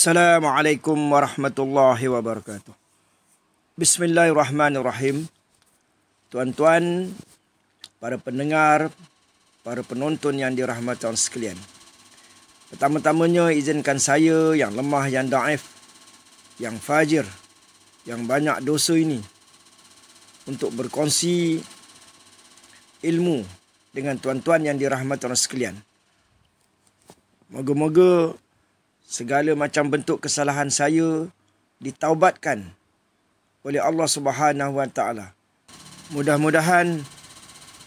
Assalamualaikum warahmatullahi wabarakatuh. Bismillahirrahmanirrahim. Tuan-tuan, para pendengar, para penonton yang dirahmati Allah sekalian. Pertama-tamanya izinkan saya yang lemah, yang daif, yang fajir, yang banyak dosa ini untuk berkongsi ilmu dengan tuan-tuan yang dirahmati Allah sekalian. Moga-moga segala macam bentuk kesalahan saya ditaubatkan oleh Allah Subhanahu Wa Taala. Mudah-mudahan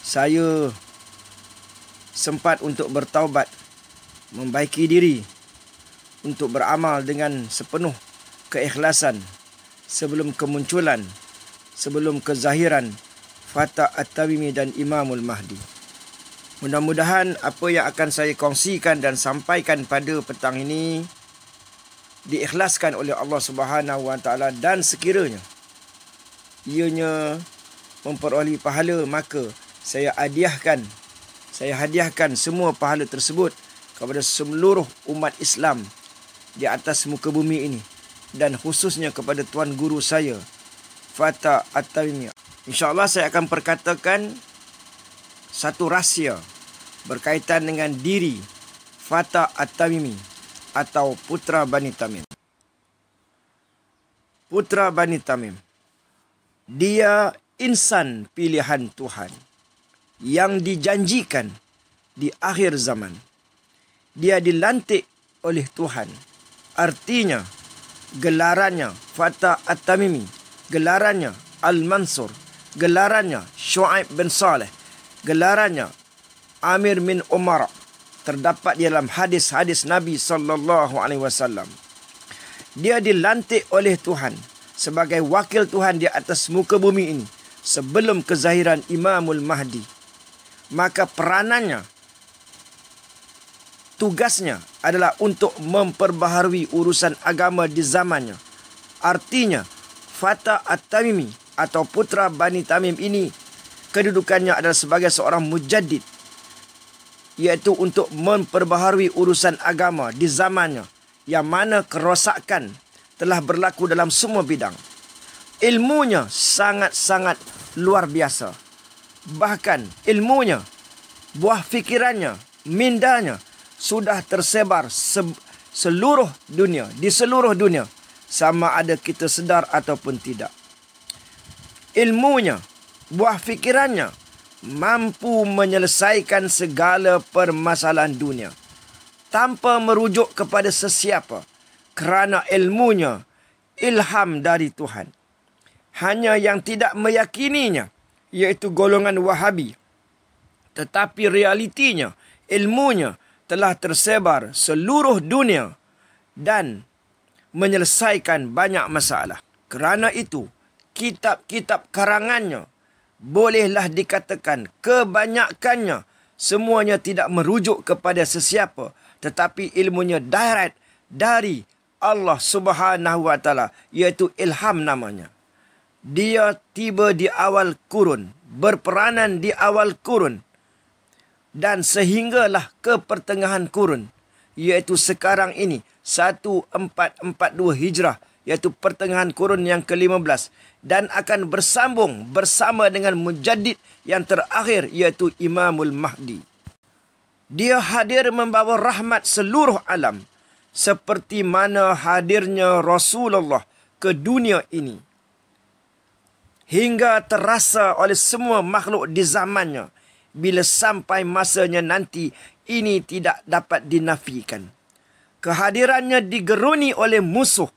saya sempat untuk bertaubat, membaiki diri, untuk beramal dengan sepenuh keikhlasan sebelum kemunculan, sebelum kezahiran Fatah At-Tamimi dan Imamul Mahdi. Mudah-mudahan apa yang akan saya kongsikan dan sampaikan pada petang ini diikhlaskan oleh Allah Subhanahu Wa Taala, dan sekiranya ianya memperoleh pahala, maka saya hadiahkan semua pahala tersebut kepada seluruh umat Islam di atas muka bumi ini, dan khususnya kepada tuan guru saya, Fatah At-Tamimi. InsyaAllah saya akan perkatakan satu rahsia berkaitan dengan diri Fatah At-Tamimi atau Putra Bani Tamim. Putra Bani Tamim, dia insan pilihan Tuhan yang dijanjikan di akhir zaman. Dia dilantik oleh Tuhan. Artinya gelarannya Fatah At-Tamimi, gelarannya Al-Mansur, gelarannya Syuaib bin Saleh, gelarannya Amir bin Umar, terdapat di dalam hadis-hadis Nabi SAW. Dia dilantik oleh Tuhan sebagai wakil Tuhan di atas muka bumi ini sebelum kezahiran Imamul Mahdi. Maka peranannya, tugasnya adalah untuk memperbaharui urusan agama di zamannya. Artinya Fatah At-Tamimi atau Putra Bani Tamim ini kedudukannya adalah sebagai seorang mujaddid, iaitu untuk memperbaharui urusan agama di zamannya, yang mana kerosakan telah berlaku dalam semua bidang. Ilmunya sangat-sangat luar biasa. Bahkan ilmunya, buah fikirannya, mindanya sudah tersebar seluruh dunia, di seluruh dunia, sama ada kita sedar ataupun tidak. Ilmunya, buah fikirannya mampu menyelesaikan segala permasalahan dunia tanpa merujuk kepada sesiapa, kerana ilmunya ilham dari Tuhan. Hanya yang tidak meyakininya iaitu golongan Wahabi, tetapi realitinya ilmunya telah tersebar seluruh dunia dan menyelesaikan banyak masalah. Kerana itu kitab-kitab karangannya bolehlah dikatakan kebanyakannya semuanya tidak merujuk kepada sesiapa, tetapi ilmunya direct dari Allah Subhanahu Wa Taala, iaitu ilham namanya. Dia tiba di awal kurun, berperanan di awal kurun, dan sehinggalah ke pertengahan kurun, iaitu sekarang ini 1442 Hijrah, iaitu pertengahan kurun yang ke-15, dan akan bersambung bersama dengan mujaddid yang terakhir, iaitu Imamul Mahdi. Dia hadir membawa rahmat seluruh alam, seperti mana hadirnya Rasulullah ke dunia ini, hingga terasa oleh semua makhluk di zamannya. Bila sampai masanya nanti, ini tidak dapat dinafikan. Kehadirannya digeruni oleh musuh,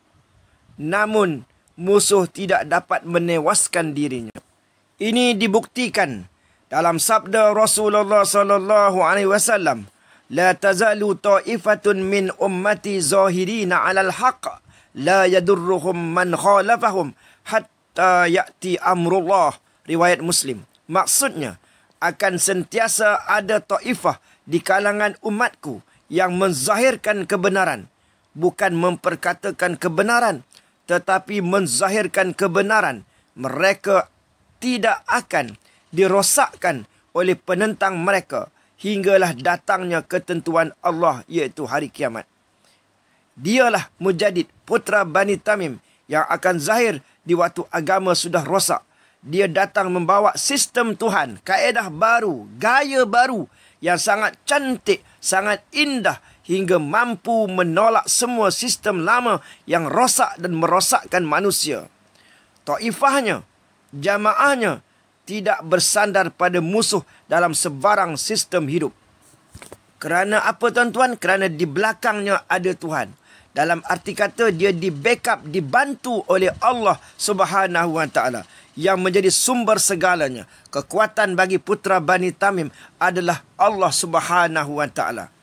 namun musuh tidak dapat menewaskan dirinya. Ini dibuktikan dalam sabda Rasulullah sallallahu alaihi wasallam, "La tazalu ta'ifatun min ummati zahirina 'alal haqq, la yadurruhum man khalafahum hatta ya'ti amrullah." Riwayat Muslim. Maksudnya, akan sentiasa ada taifah di kalangan umatku yang menzahirkan kebenaran, bukan memperkatakan kebenaran, tetapi menzahirkan kebenaran. Mereka tidak akan dirosakkan oleh penentang mereka hinggalah datangnya ketentuan Allah, iaitu hari kiamat. Dialah Mujaddid, putra Bani Tamim yang akan zahir di waktu agama sudah rosak. Dia datang membawa sistem Tuhan, kaedah baru, gaya baru yang sangat cantik, sangat indah hingga mampu menolak semua sistem lama yang rosak dan merosakkan manusia. Taifahnya, jamaahnya tidak bersandar pada musuh dalam sebarang sistem hidup. Kerana apa tuan-tuan? Kerana di belakangnya ada Tuhan. Dalam arti kata dia di backup, dibantu oleh Allah Subhanahu Wa Taala yang menjadi sumber segalanya. Kekuatan bagi putra Bani Tamim adalah Allah Subhanahu Wa Taala.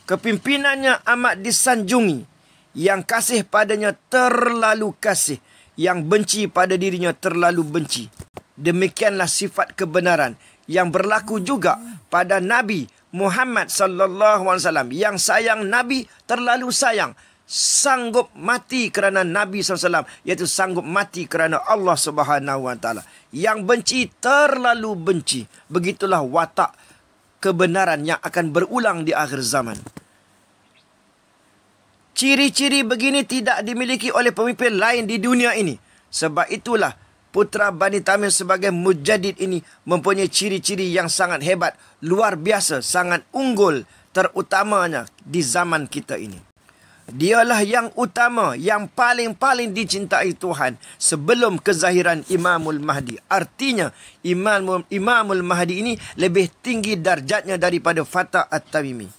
Kepimpinannya amat disanjungi. Yang kasih padanya terlalu kasih. Yang benci pada dirinya terlalu benci. Demikianlah sifat kebenaran yang berlaku juga pada Nabi Muhammad sallallahu alaihi wasallam. Yang sayang Nabi terlalu sayang, sanggup mati kerana Nabi SAW, iaitu sanggup mati kerana Allah Subhanahu Wa Taala. Yang benci terlalu benci. Begitulah watak kebenaran yang akan berulang di akhir zaman. Ciri-ciri begini tidak dimiliki oleh pemimpin lain di dunia ini. Sebab itulah putra Bani Tamim sebagai Mujaddid ini mempunyai ciri-ciri yang sangat hebat, luar biasa, sangat unggul, terutamanya di zaman kita ini. Dialah yang utama, yang paling-paling dicintai Tuhan sebelum kezahiran Imamul Mahdi. Artinya, Imamul Mahdi ini lebih tinggi darjatnya daripada Fatah At-Tamimi.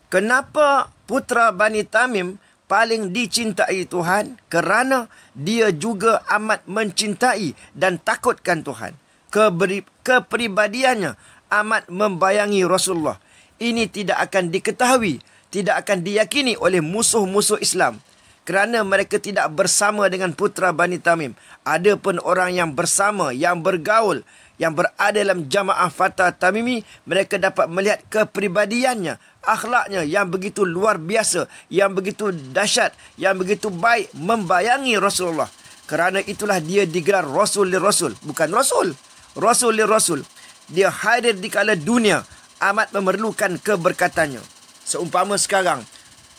Kenapa putra Bani Tamim paling dicintai Tuhan? Kerana dia juga amat mencintai dan takutkan Tuhan. Kepribadiannya amat membayangi Rasulullah. Ini tidak akan diketahui, tidak akan diyakini oleh musuh-musuh Islam. Kerana mereka tidak bersama dengan putra Bani Tamim. Ada pun orang yang bersama, yang bergaul, yang berada dalam jamaah Fatah Tamimi, mereka dapat melihat kepribadiannya, akhlaknya yang begitu luar biasa, yang begitu dahsyat, yang begitu baik, membayangi Rasulullah. Kerana itulah dia digelar Rasul li Rasul. Bukan Rasul, Rasul li Rasul. Dia hadir di kala dunia amat memerlukan keberkatannya. Seumpama sekarang,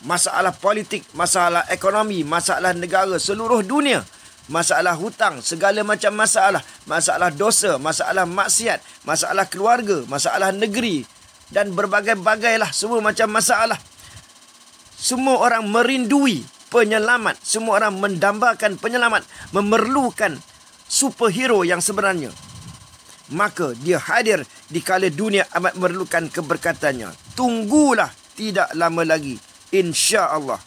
masalah politik, masalah ekonomi, masalah negara, seluruh dunia, masalah hutang, segala macam masalah, masalah dosa, masalah maksiat, masalah keluarga, masalah negeri, dan berbagai-bagailah semua macam masalah. Semua orang merindui penyelamat, semua orang mendambakan penyelamat, memerlukan superhero yang sebenarnya. Maka dia hadir di kala dunia amat memerlukan keberkatannya. Tunggulah tidak lama lagi, insya-Allah.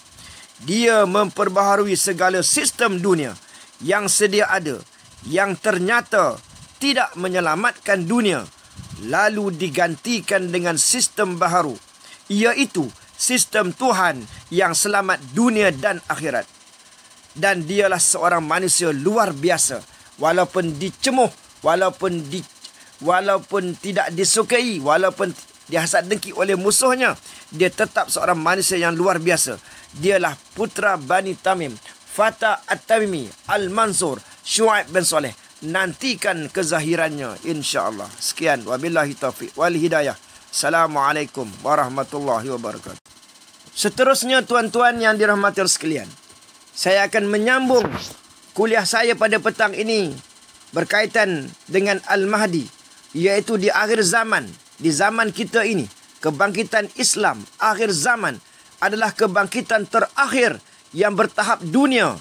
Dia memperbaharui segala sistem dunia yang sedia ada, yang ternyata tidak menyelamatkan dunia, lalu digantikan dengan sistem baharu, iaitu sistem Tuhan yang selamat dunia dan akhirat. Dan dialah seorang manusia luar biasa, walaupun dicemuh, walaupun tidak disukai, walaupun dihasad dengki oleh musuhnya, dia tetap seorang manusia yang luar biasa. Dialah putra Bani Tamim, Fatah At-Tamimi, Al-Mansur, Syuaib bin Saleh. Nantikan kezahirannya, insya-Allah. Sekian, wabillahi taufiq wal hidayah. Assalamualaikum warahmatullahi wabarakatuh. Seterusnya, tuan-tuan yang dirahmati Allah sekalian, saya akan menyambung kuliah saya pada petang ini berkaitan dengan Al-Mahdi, iaitu di akhir zaman, di zaman kita ini. Kebangkitan Islam akhir zaman adalah kebangkitan terakhir yang bertahap dunia.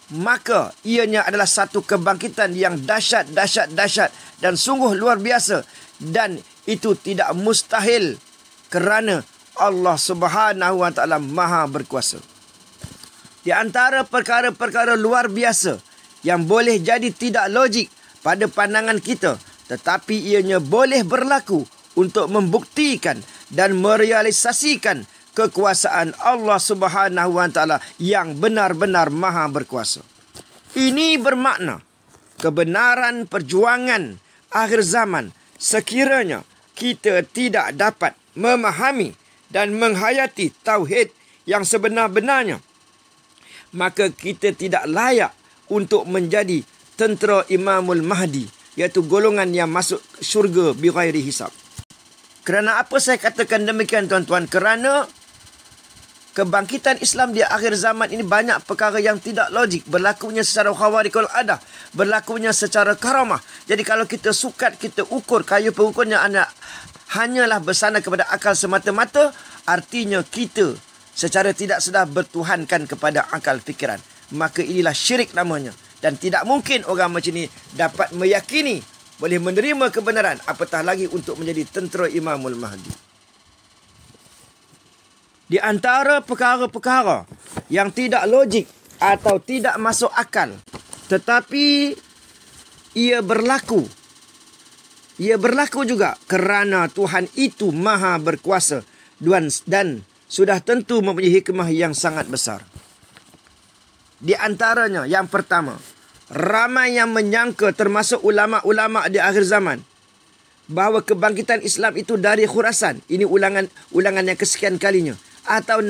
Maka ianya adalah satu kebangkitan yang dahsyat dan sungguh luar biasa. Dan itu tidak mustahil kerana Allah Subhanahu Wa Taala Maha berkuasa. Di antara perkara-perkara luar biasa yang boleh jadi tidak logik pada pandangan kita, tetapi ianya boleh berlaku untuk membuktikan dan merealisasikan kekuasaan Allah Subhanahu Wa Taala yang benar-benar Maha berkuasa. Ini bermakna kebenaran perjuangan akhir zaman sekiranya kita tidak dapat memahami dan menghayati tauhid yang sebenar-benarnya, maka kita tidak layak untuk menjadi tentera Imamul Mahdi, iaitu golongan yang masuk syurga bighairi hisab. Kerana apa saya katakan demikian, tuan-tuan? Kerana kebangkitan Islam di akhir zaman ini banyak perkara yang tidak logik. Berlakunya secara khawarikul adah. Berlakunya secara karamah. Jadi kalau kita sukat, kita ukur, kayu pengukurnya hanyalah bersandar kepada akal semata-mata, artinya kita secara tidak sedar bertuhankan kepada akal fikiran. Maka inilah syirik namanya. Dan tidak mungkin orang macam ni dapat meyakini, boleh menerima kebenaran, apatah lagi untuk menjadi tentera Imamul Mahdi. Di antara perkara-perkara yang tidak logik atau tidak masuk akal, tetapi ia berlaku juga kerana Tuhan itu maha berkuasa dan sudah tentu mempunyai hikmah yang sangat besar. Di antaranya, yang pertama, ramai yang menyangka termasuk ulama-ulama di akhir zaman bahawa kebangkitan Islam itu dari Khurasan. Ini ulangan yang kesekian kalinya. Atau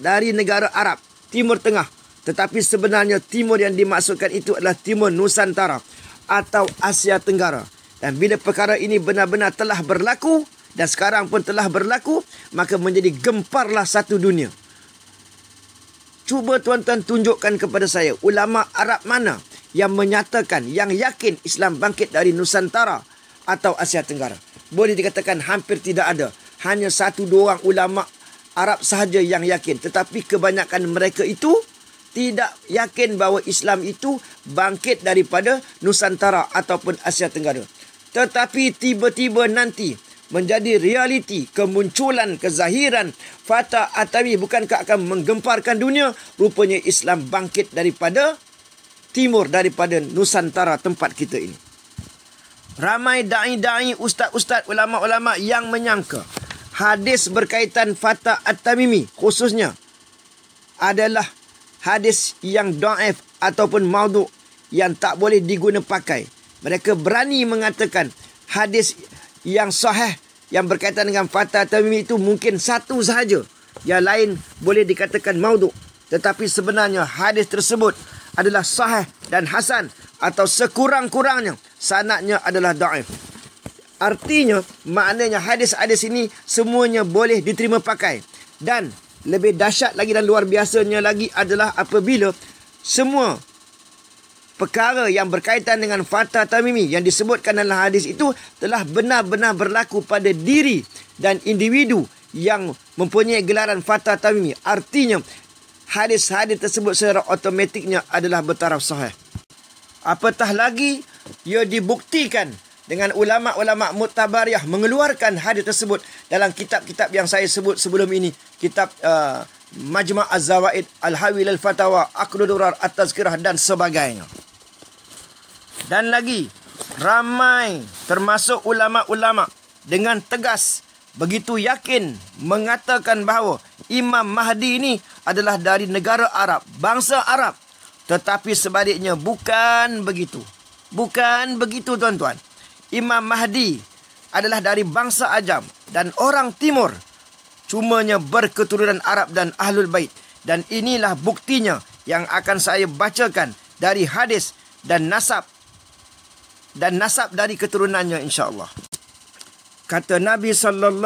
dari negara Arab, Timur Tengah. Tetapi sebenarnya timur yang dimaksudkan itu adalah Timur Nusantara atau Asia Tenggara. Dan bila perkara ini benar-benar telah berlaku dan sekarang pun telah berlaku, maka menjadi gemparlah satu dunia. Cuba tuan-tuan tunjukkan kepada saya ulama Arab mana yang menyatakan, yang yakin Islam bangkit dari Nusantara atau Asia Tenggara. Boleh dikatakan hampir tidak ada. Hanya 1-2 orang ulama Arab sahaja yang yakin. Tetapi kebanyakan mereka itu tidak yakin bahawa Islam itu bangkit daripada Nusantara ataupun Asia Tenggara. Tetapi tiba-tiba nanti menjadi realiti, kemunculan, kezahiran Fatah At-Tamimi bukankah akan menggemparkan dunia? Rupanya Islam bangkit daripada timur, daripada Nusantara tempat kita ini. Ramai da'i-da'i, ustaz-ustaz, ulama-ulama yang menyangka hadis berkaitan Fatah At-Tamimi khususnya adalah hadis yang dhaif ataupun maudhu' yang tak boleh diguna pakai. Mereka berani mengatakan hadis yang sahih yang berkaitan dengan Fatah At-Tamimi itu mungkin satu sahaja. Yang lain boleh dikatakan maudhu'. Tetapi sebenarnya hadis tersebut adalah sahih dan hasan, atau sekurang-kurangnya sanadnya adalah dhaif. Artinya, maknanya hadis-hadis ini semuanya boleh diterima pakai. Dan lebih dahsyat lagi dan luar biasanya lagi adalah apabila semua perkara yang berkaitan dengan Fatah At-Tamimi yang disebutkan dalam hadis itu telah benar-benar berlaku pada diri dan individu yang mempunyai gelaran Fatah At-Tamimi. Artinya, hadis-hadis tersebut secara otomatiknya adalah bertaraf sahih. Apatah lagi, ia dibuktikan dengan ulama-ulama Mu'tabariyah mengeluarkan hadis tersebut dalam kitab-kitab yang saya sebut sebelum ini. Kitab Majma' Az-Zawaid, Al-Hawil Al-Fatawa, Aqdud Durar, At-Tazkirah dan sebagainya. Dan lagi, ramai termasuk ulama-ulama dengan tegas begitu yakin mengatakan bahawa Imam Mahdi ini adalah dari negara Arab, bangsa Arab. Tetapi sebaliknya bukan begitu. Bukan begitu tuan-tuan. Imam Mahdi adalah dari bangsa Ajam dan orang Timur. Cumanya berketurunan Arab dan Ahlul Bait. Dan inilah buktinya yang akan saya bacakan dari hadis dan nasab dari keturunannya insya-Allah. Kata Nabi SAW,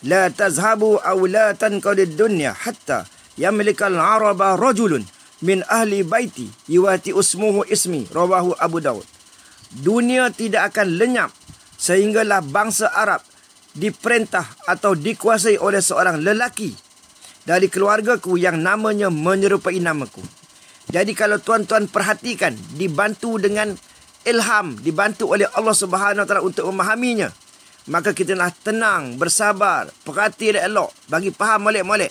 la tazhabu aw la tanqadid dunya hatta yamlikal araba rajulun min ahli baiti yuwati usmuhu ismi, rawahu Abu Daud. Dunia tidak akan lenyap sehinggalah bangsa Arab diperintah atau dikuasai oleh seorang lelaki dari keluargaku yang namanya menyerupai namaku. Jadi kalau tuan-tuan perhatikan, dibantu dengan ilham, dibantu oleh Allah Subhanahu Wa Taala untuk memahaminya, maka kita nak tenang, bersabar, perhati elok, bagi faham molek-molek.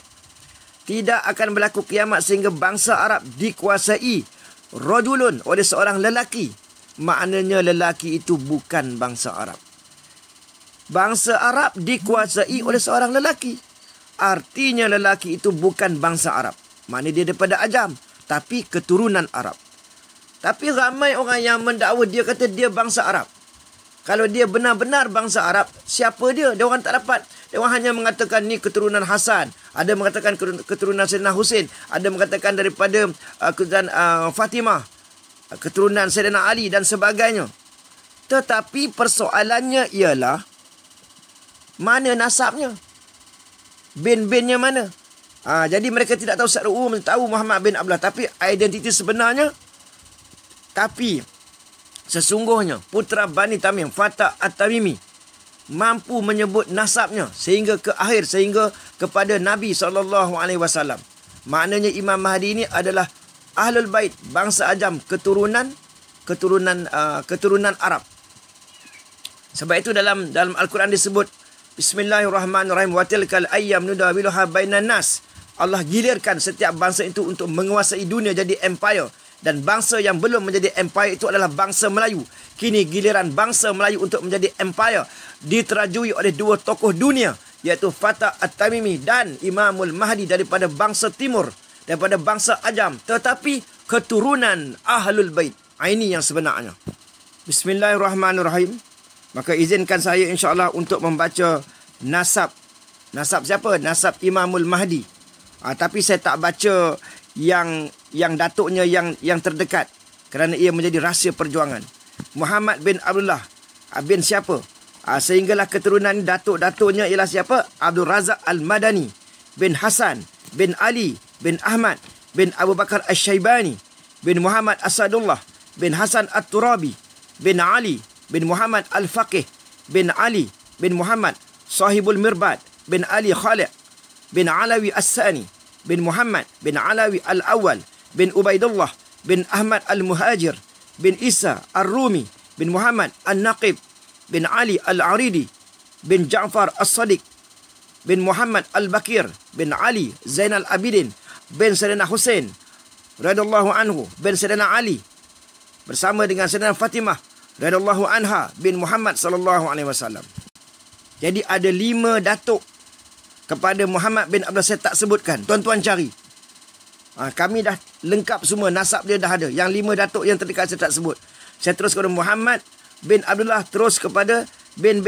Tidak akan berlaku kiamat sehingga bangsa Arab dikuasai rajulun oleh seorang lelaki. Maknanya lelaki itu bukan bangsa Arab. Bangsa Arab dikuasai oleh seorang lelaki. Artinya lelaki itu bukan bangsa Arab. Maknanya dia daripada Ajam, tapi keturunan Arab. Tapi ramai orang yang mendakwa dia kata dia bangsa Arab. Kalau dia benar-benar bangsa Arab, siapa dia? Dia orang tak dapat. Dia orang hanya mengatakan ni keturunan Hasan. Ada mengatakan keturunan Sayyidina Husin. Ada mengatakan daripada Fatimah. Keturunan Sayyidina Ali dan sebagainya. Tetapi persoalannya ialah mana nasabnya? Bin-binnya mana? Jadi mereka tidak tahu secara umum, tahu Muhammad bin Abdullah, tapi identiti sebenarnya, tapi sesungguhnya putra Bani Tamim, Fatah At-Tamimi, mampu menyebut nasabnya sehingga ke akhir, sehingga kepada Nabi SAW. Maknanya Imam Mahdi ini adalah Ahlul Bait, bangsa Ajam, keturunan Arab. Sebab itu dalam Al-Quran disebut Bismillahirrahmanirrahim, wa tilkal ayyam nudawiluha bainan nas. Allah gilirkan setiap bangsa itu untuk menguasai dunia jadi empire, dan bangsa yang belum menjadi empire itu adalah bangsa Melayu. Kini giliran bangsa Melayu untuk menjadi empire, diterajui oleh dua tokoh dunia, iaitu Fatah At-Tamimi dan Imamul Mahdi daripada bangsa Timur, daripada bangsa Ajam, tetapi keturunan Ahlul Bait. Ini yang sebenarnya. Bismillahirrahmanirrahim. Maka izinkan saya insya-Allah untuk membaca nasab. Nasab siapa? Nasab Imamul Mahdi. Tapi saya tak baca yang datuknya yang terdekat, kerana ia menjadi rahsia perjuangan. Muhammad bin Abdullah bin siapa? Sehinggalah keturunan datuk-datuknya ialah siapa? Abdul Razak Al-Madani bin Hasan bin Ali bin Ahmad bin Abu Bakar Asy-Syaibani bin Muhammad Asadullah bin Hasan At-Turabi bin Ali bin Muhammad Al-Faqih bin Ali bin Muhammad Sahibul Mirbad bin Ali Khalid bin Alawi As-Sani bin Muhammad bin Alawi Al-Awwal bin Ubaidullah bin Ahmad Al-Muhajir bin Isa Ar-Rumi bin Muhammad An-Naqib bin Ali Al-Aridi bin Ja'far As-Sadiq bin Muhammad Al-Bakir bin Ali Zainal Abidin bin Sayyidina Hussein radhiyallahu anhu bin Sayyidina Ali bersama dengan Sayyidina Fatimah radhiyallahu anha bin Muhammad sallallahu alaihi wasallam. Jadi ada 5 datuk kepada Muhammad bin Abdullah, saya tak sebutkan. Tuan-tuan cari. Kami dah lengkap semua, nasab dia dah ada. Yang 5 datuk yang terdekat saya tak sebut. Saya terus kepada Muhammad bin Abdullah, terus kepada bin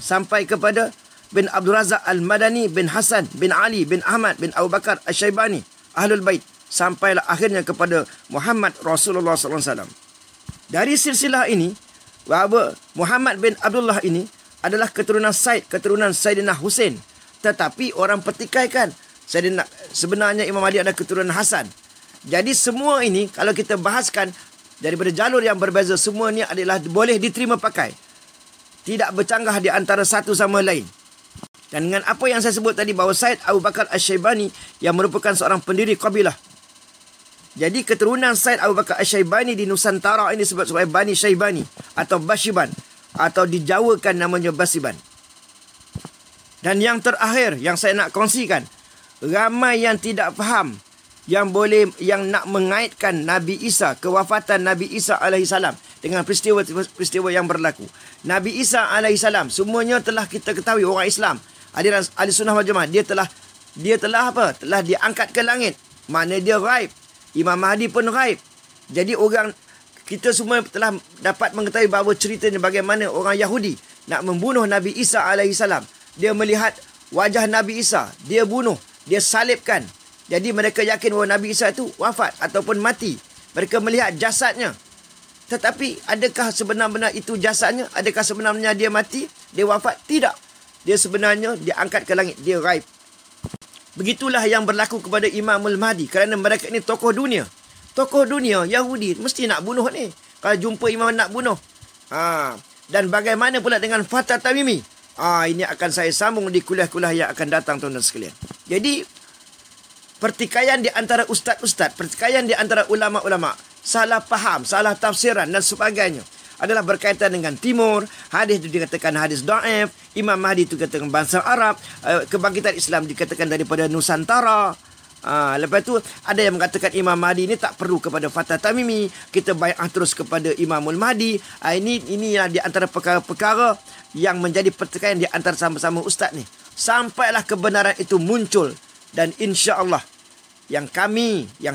sampai kepada bin Abdul Razak Al-Madani bin Hasan bin Ali bin Ahmad bin Abu Bakar Asy-Syaibani, Ahlul Bait, sampailah akhirnya kepada Muhammad Rasulullah SAW. Dari silsilah ini, Muhammad bin Abdullah ini adalah keturunan Said, keturunan Sayyidina Hussein. Tetapi orang petikaikan sebenarnya Imam Mahdi adalah keturunan Hasan. Jadi semua ini kalau kita bahaskan daripada jalur yang berbeza, semua ini adalah boleh diterima pakai. Tidak bercanggah di antara satu sama lain. Dan dengan apa yang saya sebut tadi, bahawa Said Abu Bakar Asy-Syaibani yang merupakan seorang pendiri kabilah. Jadi keturunan Said Abu Bakar Asy-Syaibani di Nusantara ini disebut sebagai Bani Syaibani atau Bashiban, atau dijawakan namanya Basiban. Dan yang terakhir yang saya nak kongsikan, ramai yang tidak faham, yang nak mengaitkan Nabi Isa, kewafatan Nabi Isa alaihissalam dengan peristiwa yang berlaku. Nabi Isa alaihissalam semuanya telah kita ketahui, orang Islam, aliran ahli sunnah wal jamaah, dia telah apa? Telah diangkat ke langit. Mana dia ghaib. Imam Mahdi pun ghaib. Jadi kita semua telah dapat mengetahui bahawa ceritanya bagaimana orang Yahudi nak membunuh Nabi Isa alaihissalam. Dia melihat wajah Nabi Isa, dia bunuh, dia salibkan. Jadi mereka yakin bahawa Nabi Isa itu wafat ataupun mati. Mereka melihat jasadnya. Tetapi adakah sebenar-benar itu jasadnya? Adakah sebenarnya dia mati? Dia wafat? Tidak. Dia sebenarnya diangkat ke langit. Dia ghaib. Begitulah yang berlaku kepada Imamul Mahdi. Kerana mereka ini tokoh dunia. Tokoh dunia Yahudi mesti nak bunuh ni. Kalau jumpa imam nak bunuh. Dan bagaimana pula dengan Fatah Tamimi? Ini akan saya sambung di kuliah-kuliah yang akan datang, tuan-tuan sekalian. Jadi pertikaian di antara ustaz-ustaz, pertikaian di antara ulama-ulama, salah faham, salah tafsiran dan sebagainya adalah berkaitan dengan timur. Hadis itu dikatakan hadis dhaif, Imam Mahdi itu dikatakan bangsa Arab, kebangkitan Islam dikatakan daripada Nusantara. Lepas tu ada yang mengatakan Imam Mahdi ini tak perlu kepada Fatah Tamimi, kita bai'ah terus kepada Imamul Mahdi. Ini yang di antara perkara-perkara yang menjadi pertikaian di antara sama-sama ustaz ni. Sampailah kebenaran itu muncul, dan insya-Allah yang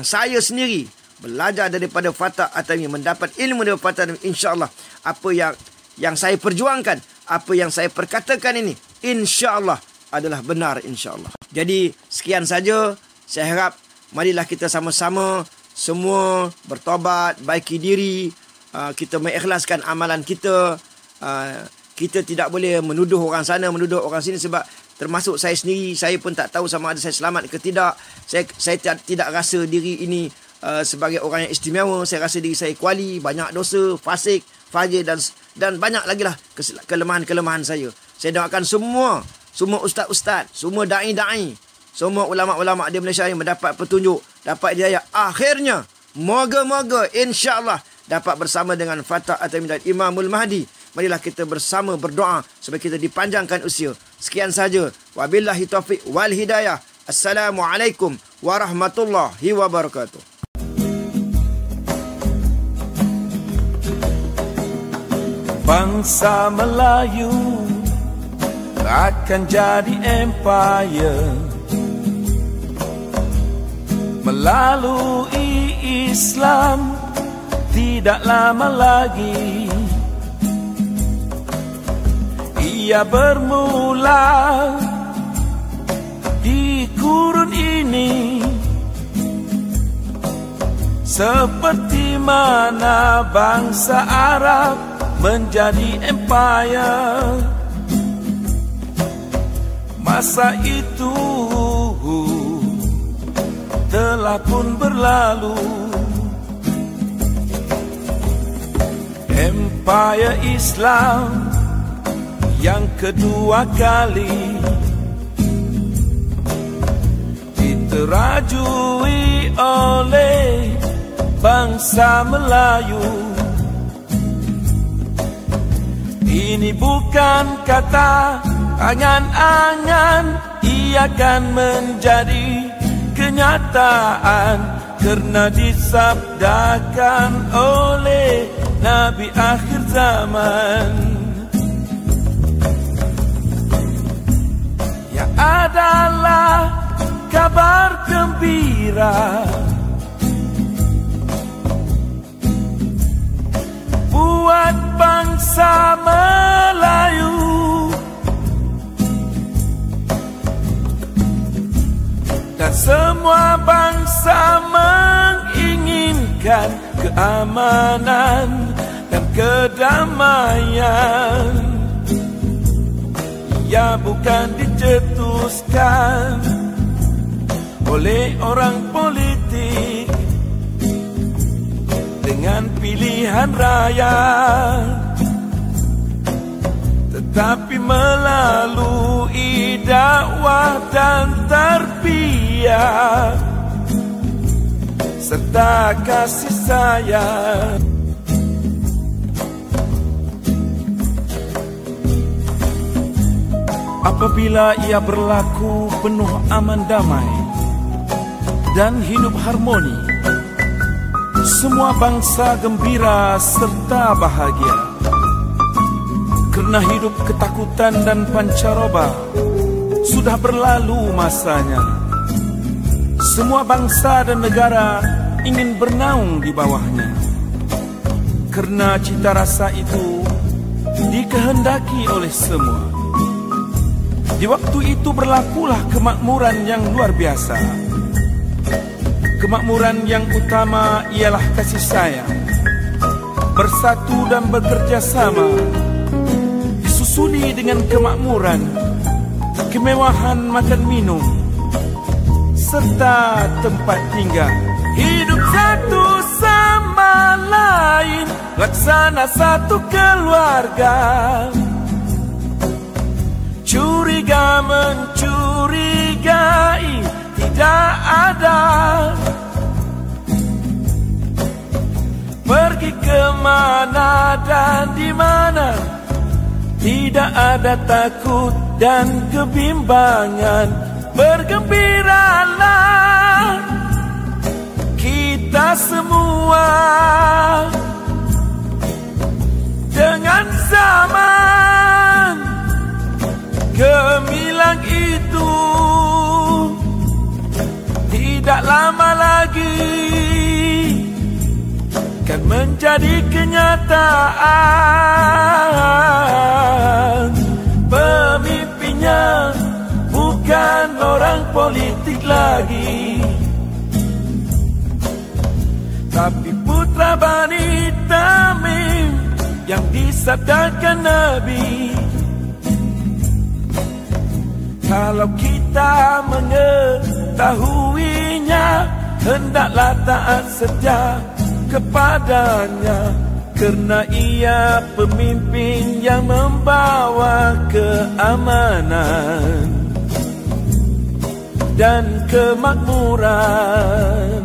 saya sendiri belajar daripada Fatah At-Tamimi, mendapat ilmu daripada Fatah At-Tamimi, insya-Allah apa yang saya perjuangkan, apa yang saya perkatakan ini, insya-Allah adalah benar, insya-Allah. Jadi sekian saja. Saya harap marilah kita sama-sama semua bertobat, baiki diri, kita mengikhlaskan amalan kita. Kita tidak boleh menuduh orang sana, menuduh orang sini, sebab termasuk saya sendiri, saya pun tak tahu sama ada saya selamat ke tidak. Saya tidak rasa diri ini sebagai orang yang istimewa. Saya rasa diri saya kuali, banyak dosa, fasik, fajir dan banyak lagi lah kelemahan-kelemahan saya. Saya doakan semua ustaz-ustaz, semua da'i-da'i, semua ulama-ulama di Malaysia yang mendapat petunjuk, dapat hidayah. Akhirnya, moga-moga insya-Allah dapat bersama dengan Fatah At-Tamimi dan Imamul Mahdi. Marilah kita bersama berdoa supaya kita dipanjangkan usia. Sekian saja. Wabillahi taufiq wal hidayah. Assalamualaikum warahmatullahi wabarakatuh. Bangsa Melayu akan jadi empire melalui Islam tidak lama lagi. Ia bermula di kurun ini, seperti mana bangsa Arab menjadi empire. Masa itu telah pun berlalu. Empire Islam yang kedua kali diterajui oleh bangsa Melayu. Ini bukan kata angan-angan, ia akan menjadi kenyataan karena disabdakan oleh Nabi akhir zaman. Yang adalah kabar gembira buat bangsa Melayu. Dan semua bangsa menginginkan keamanan dan kedamaian. Ia bukan dicetuskan oleh orang politik dengan pilihan raya, tetapi melalui dakwah dan tarbiyah serta kasih sayang. Apabila ia berlaku penuh aman damai dan hidup harmoni, semua bangsa gembira serta bahagia. Karena hidup ketakutan dan pancaroba sudah berlalu masanya. Semua bangsa dan negara ingin bernaung di bawahnya. Karena cita rasa itu dikehendaki oleh semua. Di waktu itu berlakulah kemakmuran yang luar biasa. Kemakmuran yang utama ialah kasih sayang, bersatu dan bekerja sama, disusuli dengan kemakmuran, kemewahan makan minum, serta tempat tinggal. Hidup satu sama lain, laksana satu keluarga. Curiga mencurigai tidak ada. Pergi kemana dan di mana, tidak ada takut dan kebimbangan. Bergembiralah kita semua dengan zaman gemilang itu. Tidak lama lagi kan menjadi kenyataan. Pemimpinnya bukan orang politik lagi, tapi putra Bani Tamim yang disabdakan Nabi. Kalau kita mengetahuinya, hendaklah taat setia kepadanya, kerana ia pemimpin yang membawa keamanan dan kemakmuran.